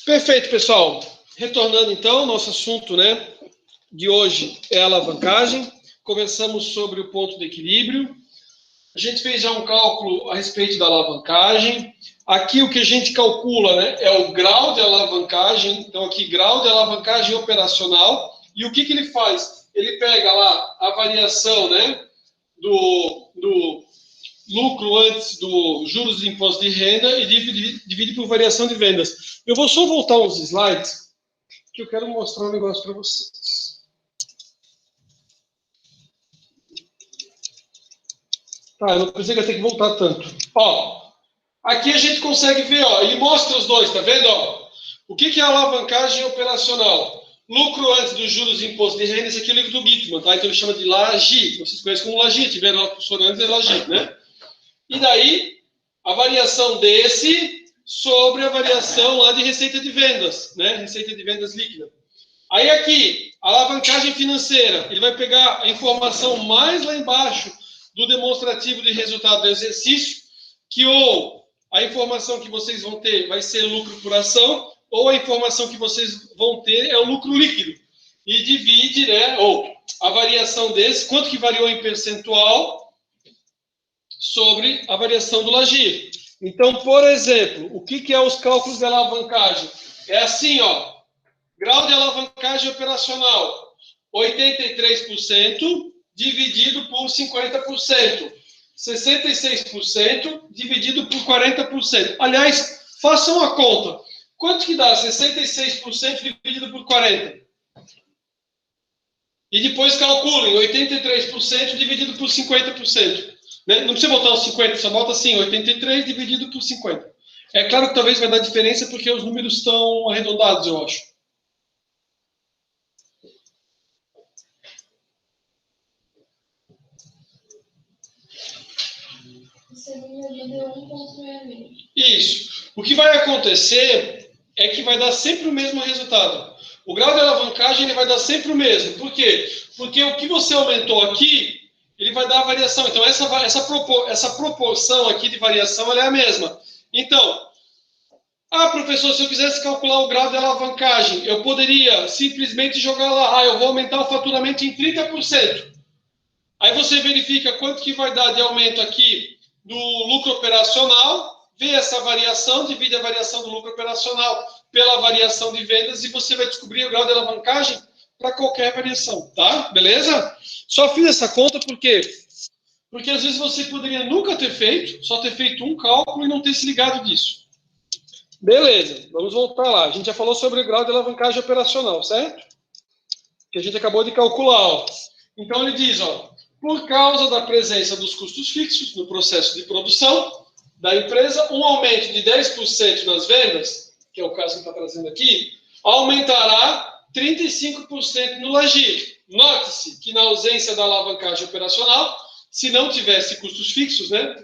Perfeito, pessoal. Retornando, então, nosso assunto, né, de hoje é a alavancagem. Conversamos sobre o ponto de equilíbrio. A gente fez já um cálculo a respeito da alavancagem. Aqui o que a gente calcula, né, é o grau de alavancagem. Então, aqui, grau de alavancagem operacional. E o que ele faz? Ele pega lá a variação, né, do lucro antes do juros de imposto de renda e divide por variação de vendas. Eu vou só voltar uns slides, que eu quero mostrar um negócio para vocês. Tá, eu não pensei que ia ter que voltar tanto. Ó, aqui a gente consegue ver, ó, ele mostra os dois, tá vendo? Ó? O que é alavancagem operacional? Lucro antes dos juros de imposto de renda, esse aqui é o livro do Gittman, tá? Então ele chama de LAGIT, vocês conhecem como LAGIT, tiveram lá o professor antes, é LAGIT, né? E daí, a variação desse sobre a variação lá de receita de vendas, né? Receita de vendas líquida. Aí aqui, alavancagem financeira, ele vai pegar a informação mais lá embaixo do demonstrativo de resultado do exercício, que ou a informação que vocês vão ter vai ser lucro por ação, ou a informação que vocês vão ter é o lucro líquido. E divide, né, ou a variação desse, quanto que variou em percentual, sobre a variação do LAGIR. Então, por exemplo, o que é os cálculos de alavancagem? É assim, ó, grau de alavancagem operacional, 83% dividido por 50%, 66% dividido por 40%. Aliás, façam a conta. Quanto que dá 66% dividido por 40%? E depois calculem 83% dividido por 50%. Né? Não precisa botar os 50, só bota assim, 83 dividido por 50. É claro que talvez vai dar diferença porque os números estão arredondados, eu acho. Isso. O que vai acontecer é que vai dar sempre o mesmo resultado. O grau de alavancagem ele vai dar sempre o mesmo. Por quê? Porque o que você aumentou aqui, ele vai dar a variação. Então, essa proporção aqui de variação ela é a mesma. Então, professor, se eu quisesse calcular o grau de alavancagem, eu poderia simplesmente jogar lá, eu vou aumentar o faturamento em 30%. Aí você verifica quanto que vai dar de aumento aqui do lucro operacional, vê essa variação, divide a variação do lucro operacional pela variação de vendas e você vai descobrir o grau de alavancagem para qualquer variação, tá? Beleza? Só fiz essa conta porque às vezes você poderia nunca ter feito, só ter feito um cálculo e não ter se ligado disso. Beleza, vamos voltar lá. A gente já falou sobre o grau de alavancagem operacional, certo? Que a gente acabou de calcular, ó. Então ele diz, ó, por causa da presença dos custos fixos no processo de produção da empresa, um aumento de 10% nas vendas, que é o caso que está trazendo aqui, aumentará 35% no LAGIR. Note-se que na ausência da alavancagem operacional, se não tivesse custos fixos, né,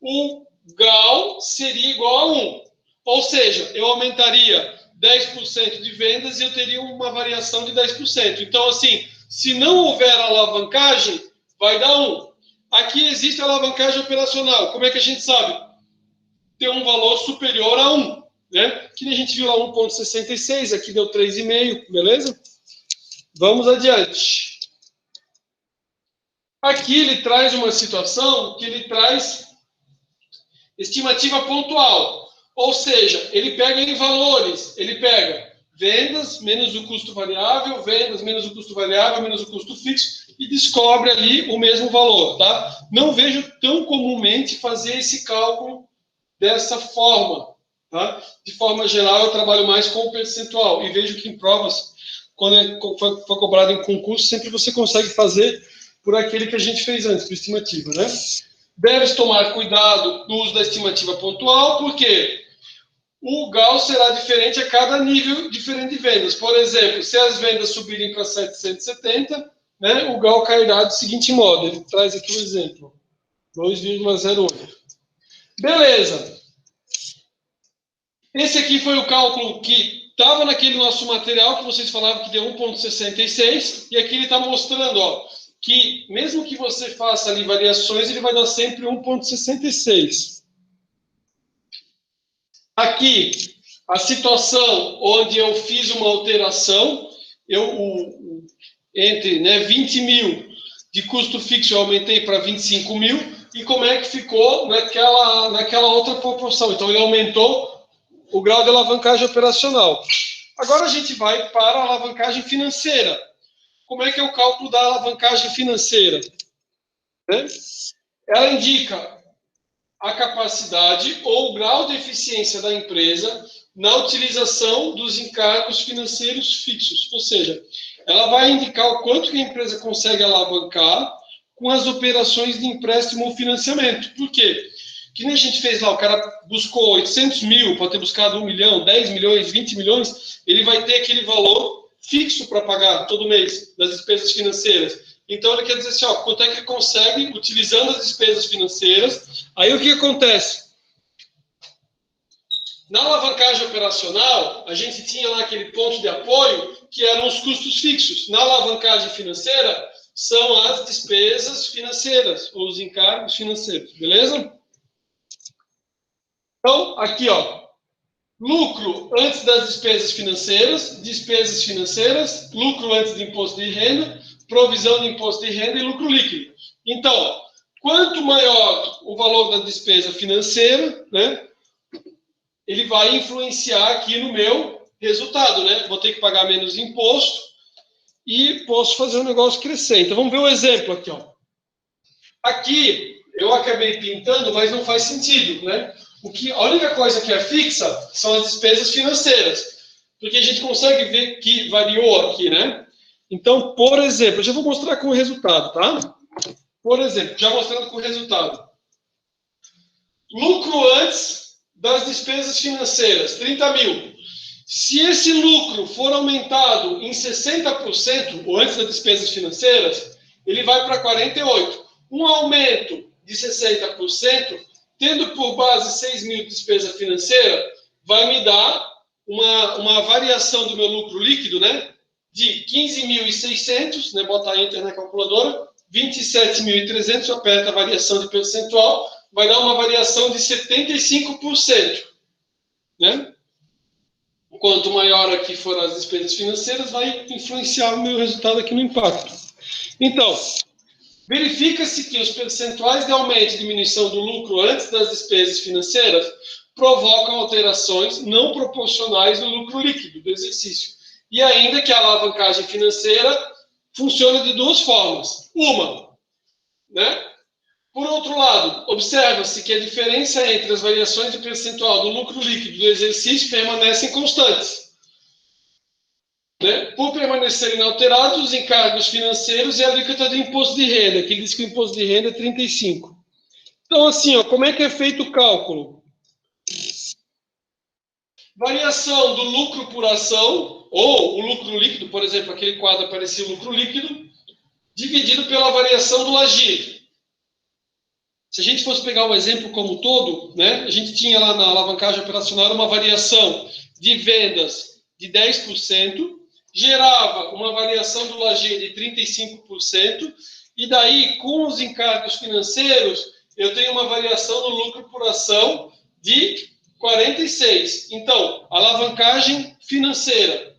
o grau seria igual a 1. Ou seja, eu aumentaria 10% de vendas e eu teria uma variação de 10%. Então, assim, se não houver alavancagem, vai dar 1. Aqui existe alavancagem operacional. Como é que a gente sabe? Tem um valor superior a 1. Né? Que a gente viu lá 1,66, aqui deu 3,5, beleza? Vamos adiante. Aqui ele traz uma situação que ele traz estimativa pontual. Ou seja, ele pega em valores, ele pega vendas menos o custo variável, vendas menos o custo variável, menos o custo fixo, e descobre ali o mesmo valor, tá? Não vejo tão comumente fazer esse cálculo dessa forma, tá? De forma geral, eu trabalho mais com o percentual, e vejo que em provas, quando for cobrado em concurso, sempre você consegue fazer por aquele que a gente fez antes, por estimativa, né? Deve tomar cuidado no uso da estimativa pontual, porque o Gauss será diferente a cada nível diferente de vendas. Por exemplo, se as vendas subirem para 770, né, o Gauss cairá do seguinte modo. Ele traz aqui um exemplo. 2,08. Beleza. Esse aqui foi o cálculo que estava naquele nosso material que vocês falavam que deu 1,66. E aqui ele está mostrando, ó, que mesmo que você faça ali variações, ele vai dar sempre 1,66. Aqui, a situação onde eu fiz uma alteração, entre, né, 20 mil de custo fixo eu aumentei para 25 mil, e como é que ficou naquela outra proporção. Então, ele aumentou o grau de alavancagem operacional. Agora a gente vai para a alavancagem financeira. Como é que é o cálculo da alavancagem financeira? Né? Ela indica a capacidade ou o grau de eficiência da empresa na utilização dos encargos financeiros fixos. Ou seja, ela vai indicar o quanto que a empresa consegue alavancar com as operações de empréstimo ou financiamento. Por quê? Que nem a gente fez lá, o cara buscou 800 mil, pode ter buscado 1 milhão, 10 milhões, 20 milhões, ele vai ter aquele valor fixo para pagar todo mês das despesas financeiras. Então, ele quer dizer assim, quanto é que ele consegue, utilizando as despesas financeiras. Aí, o que acontece? Na alavancagem operacional, a gente tinha lá aquele ponto de apoio, que eram os custos fixos. Na alavancagem financeira, são as despesas financeiras, ou os encargos financeiros, beleza? Então, aqui, lucro antes das despesas financeiras, lucro antes do imposto de renda, provisão de imposto de renda e lucro líquido. Então, quanto maior o valor da despesa financeira, né, ele vai influenciar aqui no meu resultado, né? Vou ter que pagar menos imposto e posso fazer o negócio crescer. Então, vamos ver um exemplo aqui, Aqui, eu acabei pintando, mas não faz sentido, né? A única coisa que é fixa são as despesas financeiras, porque a gente consegue ver que variou aqui, né? Então, por exemplo, eu já vou mostrar com o resultado, tá? Por exemplo, já mostrando com o resultado. Lucro antes das despesas financeiras, 30 mil. Se esse lucro for aumentado em 60%, ou antes das despesas financeiras, ele vai para 48. Um aumento de 60%, tendo por base 6 mil de despesa financeira, vai me dar uma variação do meu lucro líquido, né? De 15.600, né? Bota Enter na calculadora, 27.300, aperta a variação de percentual, vai dar uma variação de 75%, né? Quanto maior aqui for as despesas financeiras, vai influenciar o meu resultado aqui no impacto. Então, verifica-se que os percentuais de aumento e diminuição do lucro antes das despesas financeiras provocam alterações não proporcionais no lucro líquido do exercício. E ainda que a alavancagem financeira funciona de duas formas. Uma, né? Por outro lado, observa-se que a diferença entre as variações de percentual do lucro líquido do exercício permanecem constantes. Né? Por permanecerem inalterados, os encargos financeiros e a alíquota do imposto de renda, que diz que o imposto de renda é 35%. Então, assim, como é que é feito o cálculo? Variação do lucro por ação, ou o lucro líquido, por exemplo, aquele quadro aparecia o lucro líquido, dividido pela variação do LAGIR. Se a gente fosse pegar o exemplo como todo, né, a gente tinha lá na alavancagem operacional uma variação de vendas de 10%, gerava uma variação do LAGIR de 35%, e daí, com os encargos financeiros, eu tenho uma variação no lucro por ação de 46%. Então, alavancagem financeira,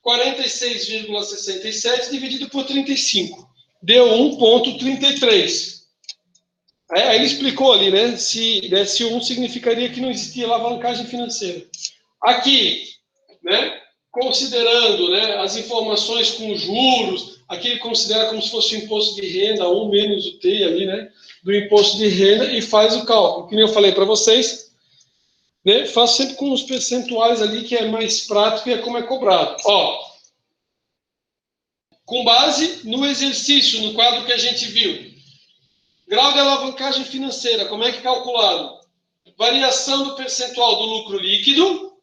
46,67 dividido por 35. Deu 1,33. Aí ele explicou ali, né? Se desse 1 significaria que não existia alavancagem financeira. Aqui, né? Considerando, né, as informações com juros, aqui ele considera como se fosse o imposto de renda, 1 menos o T ali, né? Do imposto de renda e faz o cálculo. Que nem eu falei para vocês, né? Faço sempre com os percentuais ali, que é mais prático e é como é cobrado. Com base no exercício, no quadro que a gente viu. Grau de alavancagem financeira, como é que é calculado? Variação do percentual do lucro líquido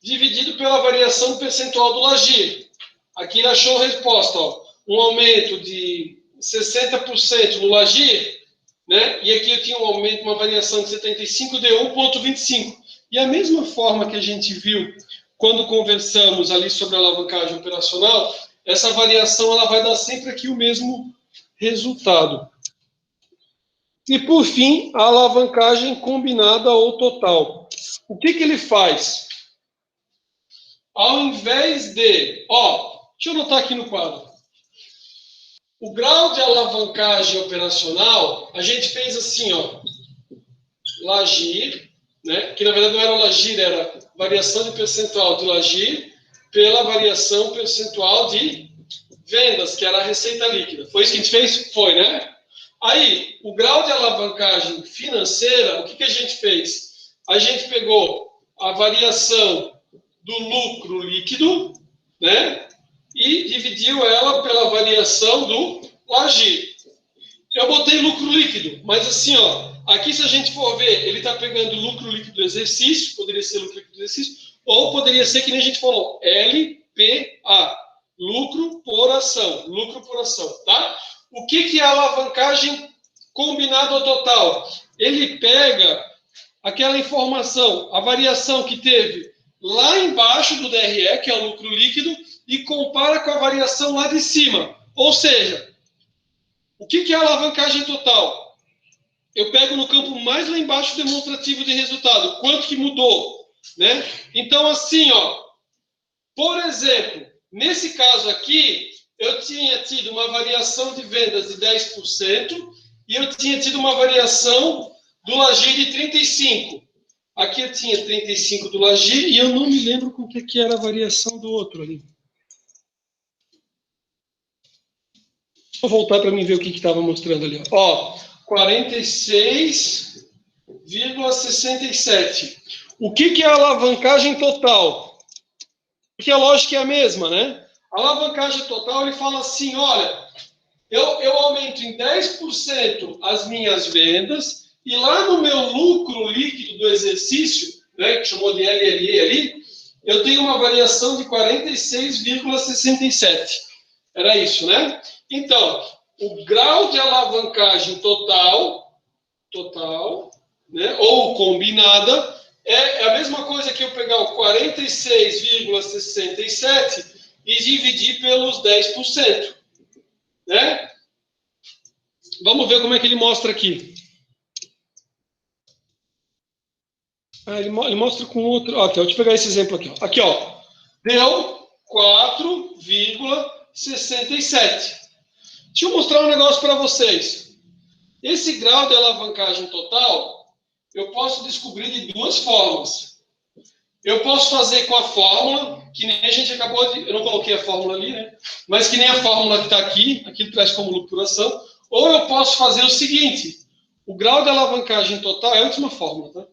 dividido pela variação do percentual do LAGIR. Aqui ele achou a resposta, um aumento de 60% no LAGIR, né? E aqui eu tinha um aumento, uma variação de 75%, deu 1,25. E a mesma forma que a gente viu quando conversamos ali sobre a alavancagem operacional, essa variação ela vai dar sempre aqui o mesmo resultado. E, por fim, a alavancagem combinada ou total. O que ele faz? ao invés de... Ó, deixa eu anotar aqui no quadro. O grau de alavancagem operacional, a gente fez assim, ó. Lagir, né? Que na verdade não era Lagir, era variação de percentual de Lagir pela variação percentual de vendas, que era a receita líquida. Foi isso que a gente fez? Foi, né? Aí, o grau de alavancagem financeira, o que a gente fez? A gente pegou a variação do lucro líquido, né? E dividiu ela pela variação do Lagir. Eu botei lucro líquido, mas assim, ó, aqui se a gente for ver, ele está pegando lucro líquido do exercício, poderia ser lucro líquido do exercício, ou poderia ser, que nem a gente falou, LPA, lucro por ação, tá? O que é a alavancagem combinada ao total? Ele pega aquela informação, a variação que teve lá embaixo do DRE, que é o lucro líquido, e compara com a variação lá de cima. Ou seja, o que é a alavancagem total? Eu pego no campo mais lá embaixo o demonstrativo de resultado. Quanto que mudou? Né? Então, assim, ó, por exemplo, nesse caso aqui, eu tinha tido uma variação de vendas de 10% e eu tinha tido uma variação do Lagir de 35%. Aqui eu tinha 35% do Lagir e eu não me lembro com o que era a variação do outro ali. Vou voltar para mim ver o que estava mostrando ali. Ó, 46,67. O que é a alavancagem total? Porque a lógica é a mesma, né? A alavancagem total, ele fala assim, olha, eu aumento em 10% as minhas vendas e lá no meu lucro líquido do exercício, né, que chamou de LLE ali, eu tenho uma variação de 46,67. Era isso, né? Então, o grau de alavancagem total, né, ou combinada, é a mesma coisa que eu pegar o 46,67 e dividir pelos 10%. Né? Vamos ver como é que ele mostra aqui. Ele mostra com outro... Aqui, deixa eu pegar esse exemplo aqui. Aqui, ó. Deu 4,67. Deixa eu mostrar um negócio para vocês. Esse grau de alavancagem total, eu posso descobrir de duas formas. Eu posso fazer com a fórmula, que nem a gente acabou de... Eu não coloquei a fórmula ali, né? Mas que nem a fórmula que está aqui ele traz como lucro por ação. Ou eu posso fazer o seguinte, o grau de alavancagem total, é a última fórmula, tá?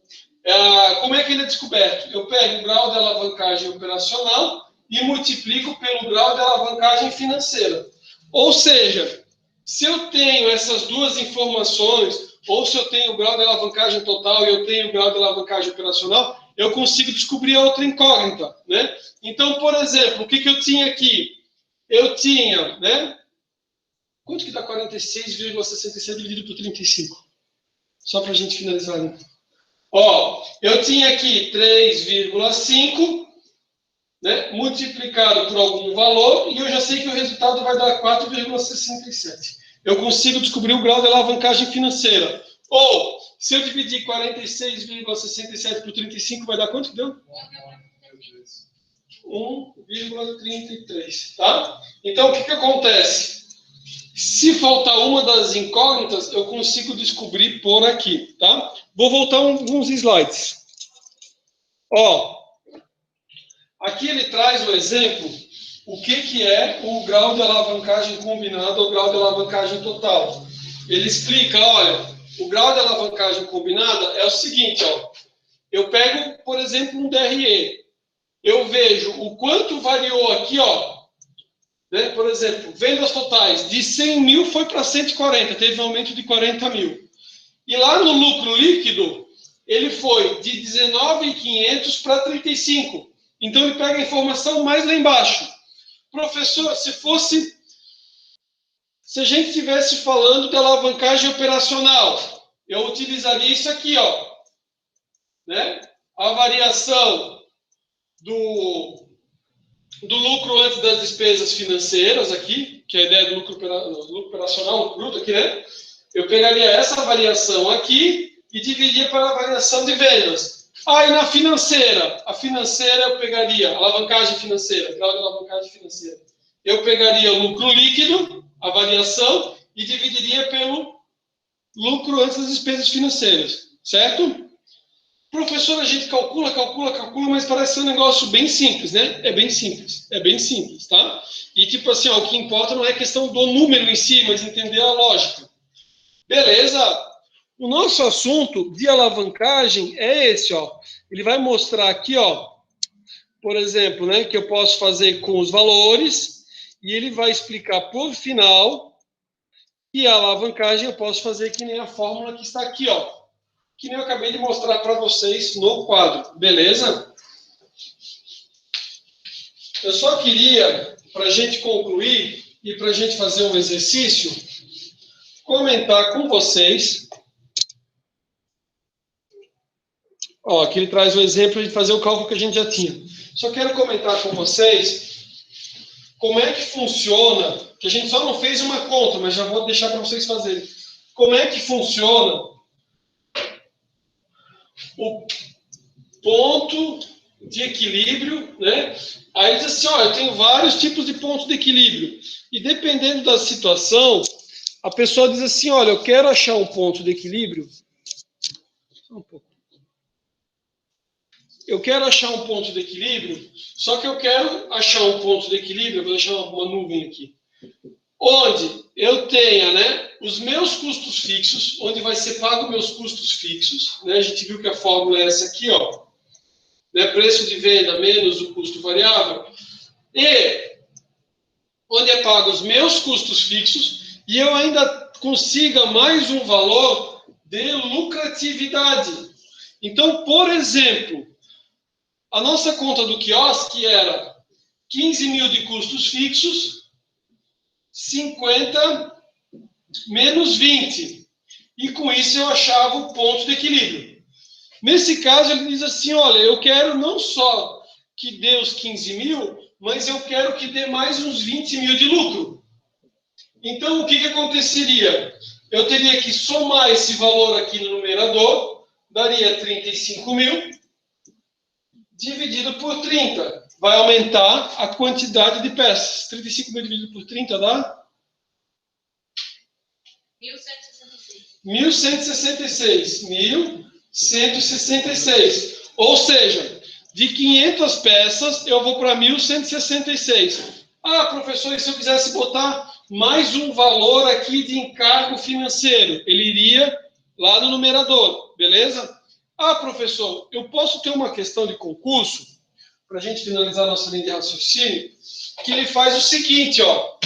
Como é que ele é descoberto? Eu pego o grau de alavancagem operacional e multiplico pelo grau de alavancagem financeira. Ou seja, se eu tenho essas duas informações, ou se eu tenho o grau de alavancagem total e eu tenho o grau de alavancagem operacional, eu consigo descobrir a outra incógnita, né? Então, por exemplo, o que eu tinha aqui? Eu tinha, né? Quanto que dá 46,67 dividido por 35? Só para a gente finalizar, né? Ó, eu tinha aqui 3,5, né, multiplicado por algum valor, e eu já sei que o resultado vai dar 4,67. Eu consigo descobrir o grau de alavancagem financeira. Ou, se eu dividir 46,67 por 35, vai dar quanto que deu? 1,33, tá? Então, o que acontece? Se faltar uma das incógnitas, eu consigo descobrir por aqui, tá? Vou voltar alguns slides. Ó, aqui ele traz o exemplo, o que é o grau de alavancagem combinado ou grau de alavancagem total. Ele explica, olha, o grau de alavancagem combinada é o seguinte, ó. Eu pego, por exemplo, um DRE. Eu vejo o quanto variou aqui, ó. Né? Por exemplo, vendas totais de 100 mil foi para 140, teve um aumento de 40 mil. E lá no lucro líquido, ele foi de 19.500 para 35. Então, ele pega a informação mais lá embaixo. Professor, se a gente estivesse falando de alavancagem operacional, eu utilizaria isso aqui, ó. Né? A variação do lucro antes das despesas financeiras aqui, que é a ideia do lucro operacional, lucro bruto aqui, né? Eu pegaria essa variação aqui e dividiria pela variação de vendas. Aí na financeira, a financeira eu pegaria, alavancagem financeira, grau de alavancagem financeira. Eu pegaria o lucro líquido, a variação, e dividiria pelo lucro antes das despesas financeiras, certo? Professor, a gente calcula, mas parece ser um negócio bem simples, né? É bem simples, tá? E tipo assim, ó, o que importa não é a questão do número em si, mas entender a lógica. Beleza? O nosso assunto de alavancagem é esse, ó. Ele vai mostrar aqui, ó, por exemplo, né, que eu posso fazer com os valores, e ele vai explicar por final, e a alavancagem eu posso fazer que nem a fórmula que está aqui, ó. Que nem eu acabei de mostrar para vocês no quadro, beleza? Eu só queria, para a gente concluir e para a gente fazer um exercício, comentar com vocês. Ó, aqui ele traz o exemplo de fazer o cálculo que a gente já tinha. Só quero comentar com vocês como é que funciona, que a gente só não fez uma conta, mas já vou deixar para vocês fazerem. Como é que funciona o ponto de equilíbrio, né? Aí diz assim, ó, eu tenho vários tipos de pontos de equilíbrio. E dependendo da situação, a pessoa diz assim, olha, eu quero achar um ponto de equilíbrio. Só um pouco. Eu quero achar um ponto de equilíbrio, só que eu quero achar um ponto de equilíbrio, eu vou deixar uma nuvem aqui, onde eu tenha, né, os meus custos fixos, onde vai ser pago meus custos fixos, né? A gente viu que a fórmula é essa aqui, ó, né, preço de venda menos o custo variável, e onde é pago os meus custos fixos, e eu ainda consiga mais um valor de lucratividade. Então, por exemplo, a nossa conta do quiosque era 15 mil de custos fixos, 50 menos 20. E com isso eu achava o ponto de equilíbrio. Nesse caso, ele diz assim, olha, eu quero não só que dê os 15 mil, mas eu quero que dê mais uns 20 mil de lucro. Então, o que aconteceria? Eu teria que somar esse valor aqui no numerador, daria 35 mil, dividido por 30. Vai aumentar a quantidade de peças. 35 mil dividido por 30 dá? 1166. 1166. Ou seja, de 500 peças, eu vou para 1166. Ah, professor, e se eu quisesse botar mais um valor aqui de encargo financeiro? Ele iria lá no numerador, beleza? Ah, professor, eu posso ter uma questão de concurso, para a gente finalizar nossa linha de raciocínio, que ele faz o seguinte, ó.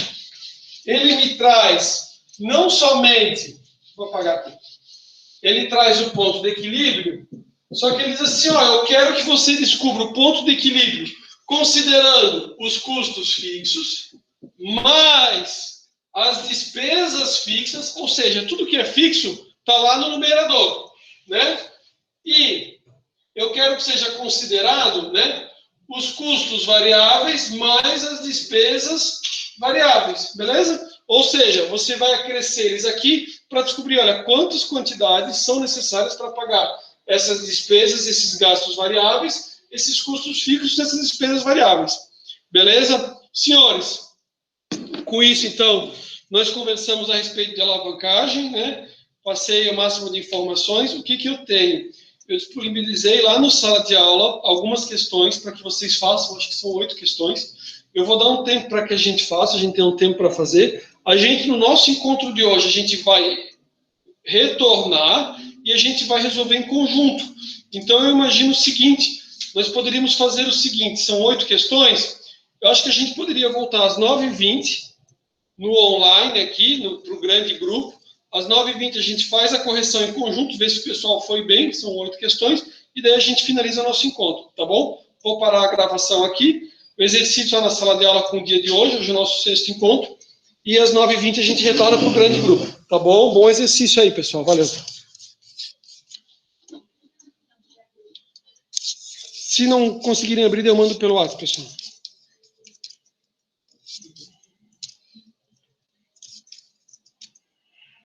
Ele me traz não somente, vou apagar aqui, ele traz o ponto de equilíbrio, só que ele diz assim, ó, eu quero que você descubra o ponto de equilíbrio considerando os custos fixos, mais as despesas fixas, ou seja, tudo que é fixo está lá no numerador, né? E eu quero que seja considerado, né, os custos variáveis mais as despesas variáveis, beleza? Ou seja, você vai acrescer eles aqui para descobrir, olha, quantas quantidades são necessárias para pagar essas despesas, esses gastos variáveis, esses custos fixos, essas despesas variáveis. Beleza? Senhores, com isso, então, nós conversamos a respeito de alavancagem, né? Passei o máximo de informações. O que eu tenho? Eu disponibilizei lá no sala de aula algumas questões para que vocês façam, acho que são 8 questões. Eu vou dar um tempo para que a gente faça, a gente tem um tempo para fazer. A gente, no nosso encontro de hoje, a gente vai retornar e a gente vai resolver em conjunto. Então, eu imagino o seguinte, nós poderíamos fazer o seguinte, são 8 questões, eu acho que a gente poderia voltar às 9h20, no online aqui, para o grande grupo. Às 9h20 a gente faz a correção em conjunto, vê se o pessoal foi bem, são 8 questões, e daí a gente finaliza o nosso encontro, tá bom? Vou parar a gravação aqui, o exercício é na sala de aula com o dia de hoje, hoje é o nosso 6º encontro, e às 9h20 a gente retorna para o grande grupo, tá bom? Bom exercício aí, pessoal, valeu. Se não conseguirem abrir, eu mando pelo WhatsApp, pessoal.